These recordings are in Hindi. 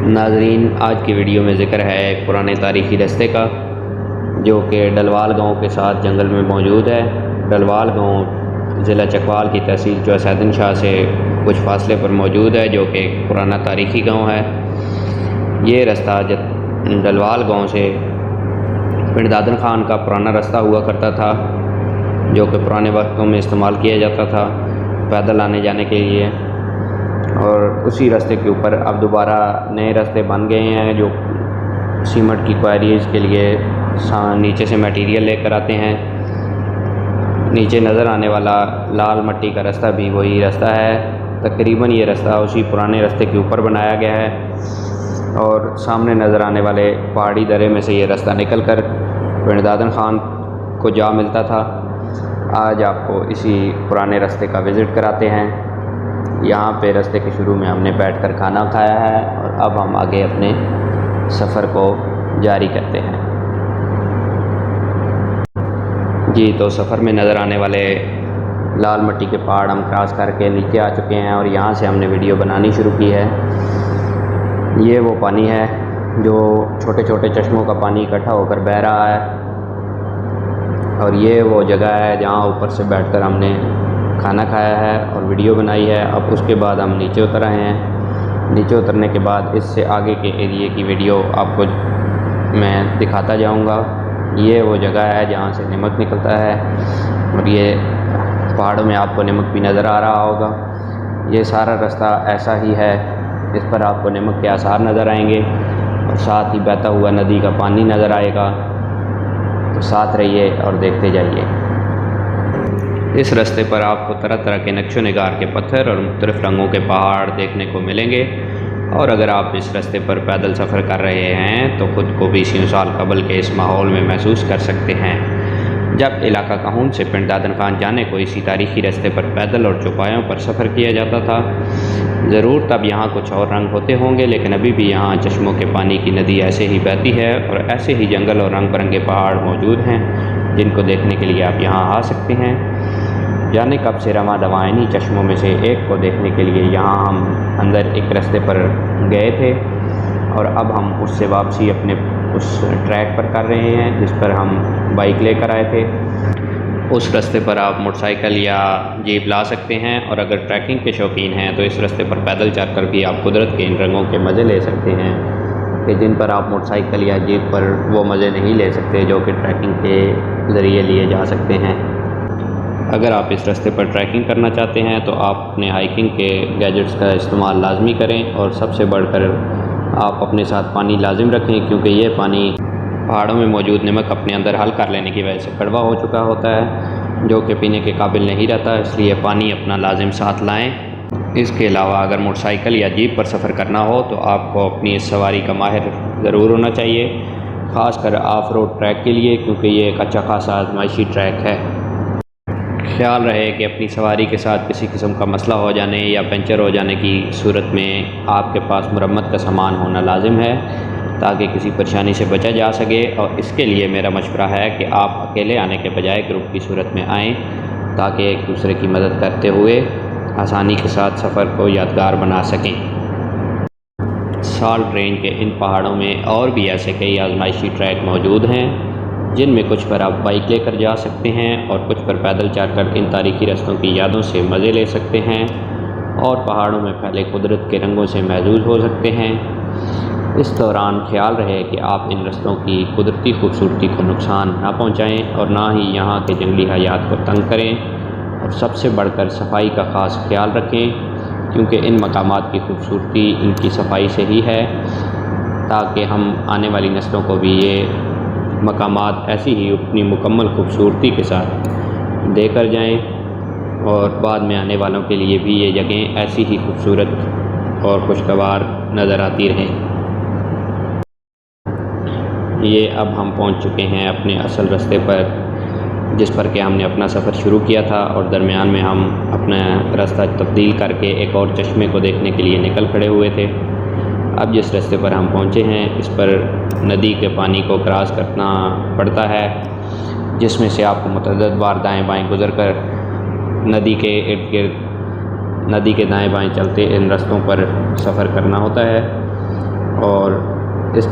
नाज़रीन, आज की वीडियो में ज़िक्र है एक पुराने तारीख़ी रास्ते का जो कि डलवाल गांव के साथ जंगल में मौजूद है। डलवाल गांव ज़िला चकवाल की तहसील चौसैदन शाह से कुछ फासले पर मौजूद है, जो कि एक पुराना तारीख़ी गांव है। ये रास्ता डलवाल गांव से पिंड दादन खान का पुराना रास्ता हुआ करता था, जो कि पुराने वक्तों में इस्तेमाल किया जाता था पैदल आने जाने के लिए। और उसी रास्ते के ऊपर अब दोबारा नए रास्ते बन गए हैं, जो सीमेंट की क्वारीज के लिए नीचे से मटेरियल लेकर आते हैं। नीचे नज़र आने वाला लाल मट्टी का रास्ता भी वही रास्ता है। तकरीबन ये रास्ता उसी पुराने रास्ते के ऊपर बनाया गया है और सामने नज़र आने वाले पहाड़ी दर्रे में से ये रास्ता निकल कर पिंड दादन खान को जा मिलता था। आज आपको इसी पुराने रास्ते का विज़िट कराते हैं। यहाँ पे रास्ते के शुरू में हमने बैठकर खाना खाया है और अब हम आगे अपने सफ़र को जारी करते हैं। जी, तो सफ़र में नज़र आने वाले लाल मट्टी के पहाड़ हम क्रॉस करके नीचे आ चुके हैं और यहाँ से हमने वीडियो बनानी शुरू की है। ये वो पानी है जो छोटे छोटे चश्मों का पानी इकट्ठा होकर बह रहा है और ये वो जगह है जहाँ ऊपर से बैठकर हमने खाना खाया है और वीडियो बनाई है। अब उसके बाद हम नीचे उतर आए हैं। नीचे उतरने के बाद इससे आगे के एरिए की वीडियो आपको मैं दिखाता जाऊंगा। ये वो जगह है जहाँ से नमक निकलता है और ये पहाड़ों में आपको नमक भी नज़र आ रहा होगा। ये सारा रास्ता ऐसा ही है, इस पर आपको नमक के आसार नज़र आएंगे और साथ ही बहता हुआ नदी का पानी नज़र आएगा। तो साथ रहिए और देखते जाइए। इस रास्ते पर आपको तरह तरह के नक्शो निगार के पत्थर और मुख्तलिफ़ रंगों के पहाड़ देखने को मिलेंगे। और अगर आप इस रास्ते पर पैदल सफ़र कर रहे हैं तो ख़ुद को 20 साल कबल के इस माहौल में महसूस कर सकते हैं, जब इलाका कहून से पिंड दादन खान जाने को इसी तारीख़ी रास्ते पर पैदल और चौपायों पर सफ़र किया जाता था। ज़रूर तब यहाँ कुछ और रंग होते होंगे, लेकिन अभी भी यहाँ चश्मों के पानी की नदी ऐसे ही बहती है और ऐसे ही जंगल और रंग बिरंगे पहाड़ मौजूद हैं, जिनको देखने के लिए आप यहाँ आ सकते हैं। जाने कब से रमा दवा इन्हीं चश्मों में से एक को देखने के लिए यहाँ हम अंदर एक रास्ते पर गए थे और अब हम उससे वापसी अपने उस ट्रैक पर कर रहे हैं जिस पर हम बाइक लेकर आए थे। उस रास्ते पर आप मोटरसाइकिल या जीप ला सकते हैं और अगर ट्रैकिंग के शौकीन हैं तो इस रास्ते पर पैदल चलकर भी आप कुदरत के इन रंगों के मज़े ले सकते हैं कि जिन पर आप मोटरसाइकिल या जीप पर वो मज़े नहीं ले सकते जो कि ट्रैकिंग के ज़रिए लिए जा सकते हैं। अगर आप इस रास्ते पर ट्रैकिंग करना चाहते हैं तो आप अपने हाइकिंग के गैजेट्स का इस्तेमाल लाजमी करें और सबसे बढ़कर आप अपने साथ पानी लाजिम रखें, क्योंकि ये पानी पहाड़ों में मौजूद नमक अपने अंदर हल कर लेने की वजह से कड़वा हो चुका होता है, जो कि पीने के काबिल नहीं रहता। इसलिए पानी अपना लाजिम साथ लाएं। इसके अलावा अगर मोटरसाइकिल या जीप पर सफ़र करना हो तो आपको अपनी इस सवारी का माहिर ज़रूर होना चाहिए, ख़ासकर ऑफ रोड ट्रैक के लिए, क्योंकि ये एक अच्छा खासा आजमाइशी ट्रैक है। ख्याल रहे कि अपनी सवारी के साथ किसी किस्म का मसला हो जाने या पंचर हो जाने की सूरत में आपके पास मुरम्मत का सामान होना लाजिम है, ताकि किसी परेशानी से बचा जा सके। और इसके लिए मेरा मशवरा है कि आप अकेले आने के बजाय ग्रुप की सूरत में आएँ, ताकि एक दूसरे की मदद करते हुए आसानी के साथ सफ़र को यादगार बना सकें। साल्ट रेंज के इन पहाड़ों में और भी ऐसे कई आजमाइशी ट्रैक मौजूद हैं, जिनमें कुछ पर आप बाइक लेकर जा सकते हैं और कुछ पर पैदल चलकर इन तारीख़ी रास्तों की यादों से मज़े ले सकते हैं और पहाड़ों में फैले कुदरत के रंगों से महजूज हो सकते हैं। इस दौरान ख्याल रहे कि आप इन रास्तों की कुदरती खूबसूरती को नुकसान ना पहुँचाएँ और ना ही यहाँ के जंगली हयात को तंग करें, और सबसे बढ़कर सफाई का ख़ास ख्याल रखें, क्योंकि इन मकामात की खूबसूरती इनकी सफाई से ही है, ताकि हम आने वाली नस्लों को भी ये मकामात ऐसी ही अपनी मुकम्मल खूबसूरती के साथ देकर जाएं और बाद में आने वालों के लिए भी ये जगहें ऐसी ही खूबसूरत और खुशगवार नज़र आती रहें। ये अब हम पहुंच चुके हैं अपने असल रास्ते पर, जिस पर कि हमने अपना सफ़र शुरू किया था और दरमियान में हम अपना रास्ता तब्दील करके एक और चश्मे को देखने के लिए निकल खड़े हुए थे। अब जिस रास्ते पर हम पहुँचे हैं इस पर नदी के पानी को क्रॉस करना पड़ता है, जिसमें से आपको मुतअद्दिद बार दाएं बाएं गुज़र कर नदी के इर्द गिर्द नदी के दाएं बाएं चलते इन रास्तों पर सफ़र करना होता है। और इस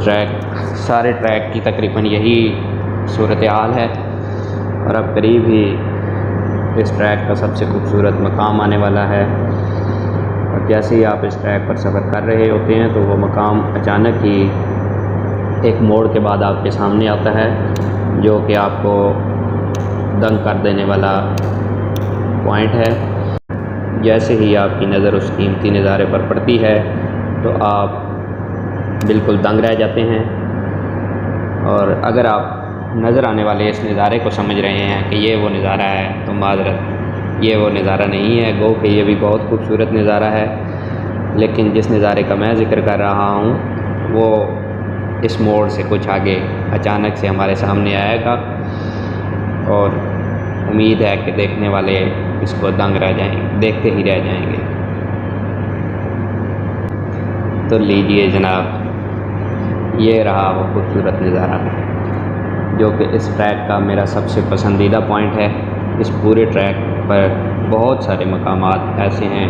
सारे ट्रैक की तकरीबन यही सूरत हाल है। और अब करीब ही इस ट्रैक का सबसे खूबसूरत मकाम आने वाला है। और जैसे ही आप इस ट्रैक पर सफ़र कर रहे होते हैं तो वो मकाम अचानक ही एक मोड़ के बाद आपके सामने आता है, जो कि आपको दंग कर देने वाला पॉइंट है। जैसे ही आपकी नज़र उस कीमती नज़ारे पर पड़ती है तो आप बिल्कुल दंग रह जाते हैं। और अगर आप नज़र आने वाले इस नज़ारे को समझ रहे हैं कि ये वो नज़ारा है तो माज़रत, ये वो नज़ारा नहीं है। गो कि ये भी बहुत खूबसूरत नज़ारा है, लेकिन जिस नज़ारे का मैं ज़िक्र कर रहा हूँ वो इस मोड़ से कुछ आगे अचानक से हमारे सामने आएगा और उम्मीद है कि देखने वाले इसको दंग रह जाएंगे, देखते ही रह जाएंगे। तो लीजिए जनाब, ये रहा वो खूबसूरत नज़ारा जो कि इस ट्रैक का मेरा सबसे पसंदीदा पॉइंट है। इस पूरे ट्रैक पर बहुत सारे मकामात ऐसे हैं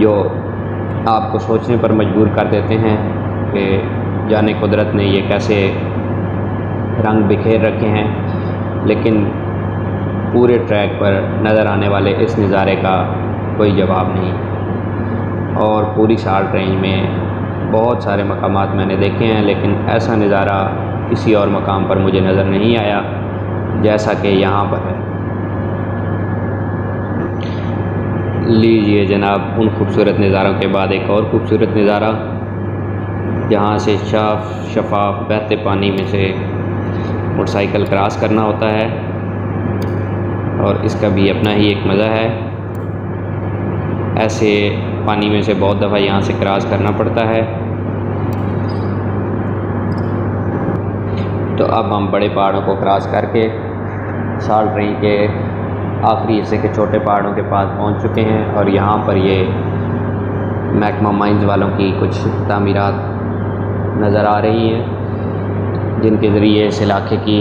जो आपको सोचने पर मजबूर कर देते हैं कि जाने कुदरत ने ये कैसे रंग बिखेर रखे हैं। लेकिन पूरे ट्रैक पर नज़र आने वाले इस नज़ारे का कोई जवाब नहीं। और पूरी साल्ट रेंज में बहुत सारे मकामात मैंने देखे हैं, लेकिन ऐसा नज़ारा किसी और मकाम पर मुझे नज़र नहीं आया जैसा कि यहाँ पर है। लीजिए जनाब, उन खूबसूरत नज़ारों के बाद एक और खूबसूरत नज़ारा, जहाँ से शफाफ बहते पानी में से मोटरसाइकिल क्रॉस करना होता है। और इसका भी अपना ही एक मज़ा है। ऐसे पानी में से बहुत दफ़ा यहाँ से क्रॉस करना पड़ता है। तो अब हम बड़े पहाड़ों को क्रॉस करके साल्ट रेंज के आखिरी हिस्से के छोटे पहाड़ों के पास पहुँच चुके हैं। और यहाँ पर ये महकमा माइंस वालों की कुछ तामीरात नज़र आ रही हैं, जिनके ज़रिए इस इलाके की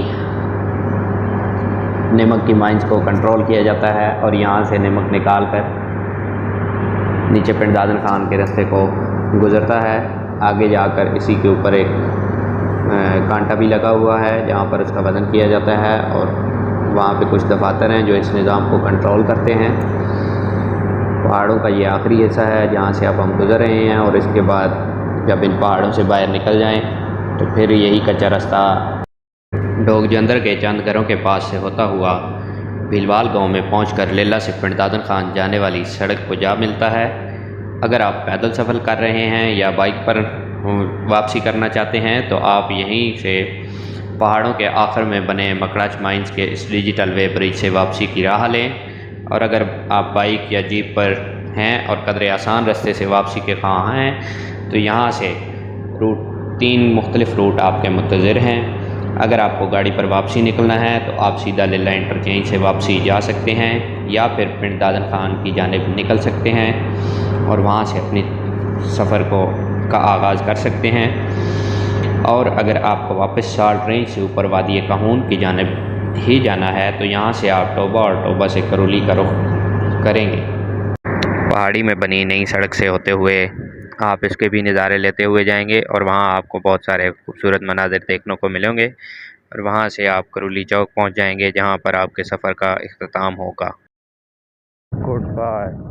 नमक की माइंस को कंट्रोल किया जाता है और यहाँ से नमक निकाल कर नीचे पिंड दादन खान के रास्ते को गुज़रता है। आगे जाकर इसी के ऊपर एक कांटा भी लगा हुआ है जहाँ पर उसका वज़न किया जाता है। और वहाँ पे कुछ दफातर हैं जो इस निज़ाम को कंट्रोल करते हैं। पहाड़ों का ये आखिरी हिस्सा है जहाँ से अब हम गुज़र रहे हैं। और इसके बाद जब इन पहाड़ों से बाहर निकल जाएं तो फिर यही कच्चा रास्ता डोगजंदर के चंद घरों के पास से होता हुआ भीलवाल गांव में पहुंचकर लेला से पिंड दादन खान जाने वाली सड़क को जा मिलता है। अगर आप पैदल सफ़र कर रहे हैं या बाइक पर वापसी करना चाहते हैं तो आप यहीं से पहाड़ों के आखिर में बने मकड़ाच माइंस के इस डिजिटल वे ब्रिज से वापसी की राह लें। और अगर आप बाइक या जीप पर हैं और कदरे आसान रास्ते से वापसी के ख्वाह हैं तो यहाँ से 3 मुख्तलिफ़ रूट आपके मुंतज़िर हैं। अगर आपको गाड़ी पर वापसी निकलना है तो आप सीधा लेला इंटरचेंज से वापसी जा सकते हैं या फिर पिंड दादन खान की जानिब निकल सकते हैं और वहाँ से अपने सफ़र का आगाज़ कर सकते हैं। और अगर आपको वापस साल्ट रेंज से ऊपर वादी कहून की जानिब ही जाना है तो यहाँ से आप टोबा और टोबा से करोली का रुख करेंगे। पहाड़ी में बनी नई सड़क से होते हुए आप इसके भी नज़ारे लेते हुए जाएंगे और वहाँ आपको बहुत सारे खूबसूरत मनाज़िर देखने को मिलेंगे। और वहाँ से आप करोली चौक पहुँच जाएंगे जहाँ पर आपके सफ़र का इख्तिताम होगा। Good bye.